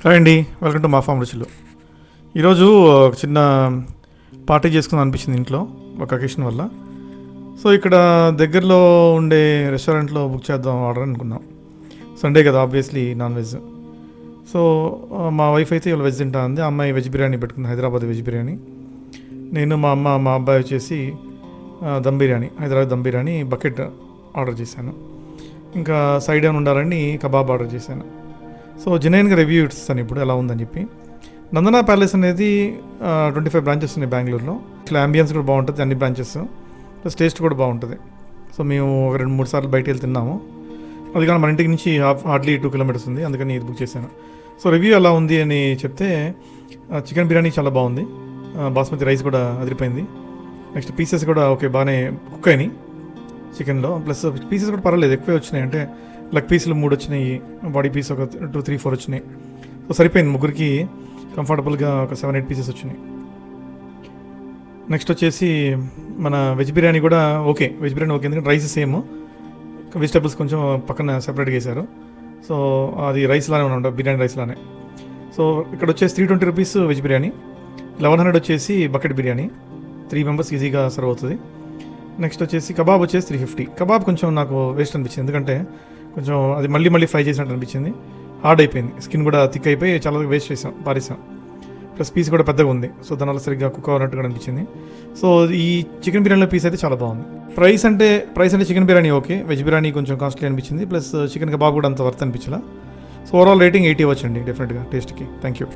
Hi అండి, welcome to మా form రుచులు. ఈరోజు ఒక చిన్న పార్టీ చేసుకుందాం అనిపించింది ఇంట్లో ఒక అకేషన్ వల్ల. సో ఇక్కడ దగ్గరలో ఉండే రెస్టారెంట్లో బుక్ చేద్దాం ఆర్డర్ అనుకున్నాం. సండే కదా, ఆబ్వియస్లీ నాన్ వెజ్. సో మా వైఫ్ అయితే ఇవాళ వెజ్ తింటా ఉంది. ఆ అమ్మాయి వెజ్ బిర్యానీ పెట్టుకుంది, హైదరాబాద్ వెజ్ బిర్యానీ. నేను మా అమ్మ మా అబ్బాయి వచ్చేసి దమ్ బిర్యానీ, హైదరాబాద్ దమ్ బిర్యానీ బకెట్ ఆర్డర్ చేశాను. ఇంకా సైడ్ ఏమైనా ఉండాలని కబాబ్ ఆర్డర్ చేశాను. సో జెన్యున్గా రివ్యూ ఇస్తాను ఇప్పుడు ఎలా ఉందని చెప్పి. నందనా ప్యాలెస్ అనేది 25 బ్రాంచెస్ ఉన్నాయి బెంగళూరులో. ఇట్లా అంబియన్స్ కూడా బాగుంటుంది, అన్ని బ్రాంచెస్, ప్లస్ టేస్ట్ కూడా బాగుంటుంది. సో మేము ఒక 2-3 సార్లు బయట వెళ్ళి తిన్నాము. అది కానీ మన ఇంటికి నుంచి హార్డ్లీ 2 కిలోమీటర్స్ ఉంది, అందుకని ఇది బుక్ చేశాను. సో రివ్యూ ఎలా ఉంది అని చెప్తే చికెన్ బిర్యానీ చాలా బాగుంది, బాస్మతి రైస్ కూడా అదిరిపోయింది. నెక్స్ట్ పీసెస్ కూడా ఓకే, బాగానే కుక్ అయినాయి చికెన్లో. ప్లస్ పీసెస్ కూడా పర్వాలేదు, ఎక్కువే వచ్చినాయి. అంటే లెగ్ పీసులు 3 వచ్చినాయి, బాడీ పీస్ ఒక 2-3-4 వచ్చినాయి. సో సరిపోయింది, ముగ్గురికి కంఫర్టబుల్గా ఒక 7-8 పీసెస్ వచ్చినాయి. నెక్స్ట్ వచ్చేసి మన వెజ్ బిర్యానీ కూడా ఓకే, వెజ్ బిర్యానీ ఓకే, ఎందుకంటే రైస్ సేమ్, వెజిటబుల్స్ కొంచెం పక్కన సెపరేట్గా వేశారు. సో అది రైస్ లానే ఉన్నాం, బిర్యానీ రైస్ లానే. సో ఇక్కడ వచ్చేసి 320 రూపీస్ వెజ్ బిర్యానీ, 1100 వచ్చేసి బకెట్ బిర్యానీ. 3 మెంబర్స్ ఈజీగా సర్వ్ అవుతుంది. నెక్స్ట్ వచ్చేసి కబాబ్ వచ్చేసి 350. కబాబ్ కొంచెం నాకు వేస్ట్ అనిపించింది, ఎందుకంటే కొంచెం అది మళ్ళీ ఫ్రై చేసినట్టు అనిపించింది. హార్డ్ అయిపోయింది, స్కిన్ కూడా థిక్ అయిపోయి చాలా వేస్ట్ చేసాం, పారేసాం. ప్లస్ పీస్ కూడా పెద్దగా ఉంది, సో దానివల్ల సరిగ్గా కుక్ అవ్వనట్టుగా అనిపించింది. సో ఈ చికెన్ బిర్యానీలో పీస్ అయితే చాలా బాగుంది. ప్రైస్ అంటే chicken biryani okay, veg biryani కొంచెం కాస్ట్లీ అనిపించింది. ప్లస్ చికెన్ కబాబ్ కూడా అంత వర్త్ అనిపించలా. సో ఓవరాల్ రేటింగ్ 80 ఇవ్వచ్చండి డెఫినెట్గా టేస్ట్కి. Thank you.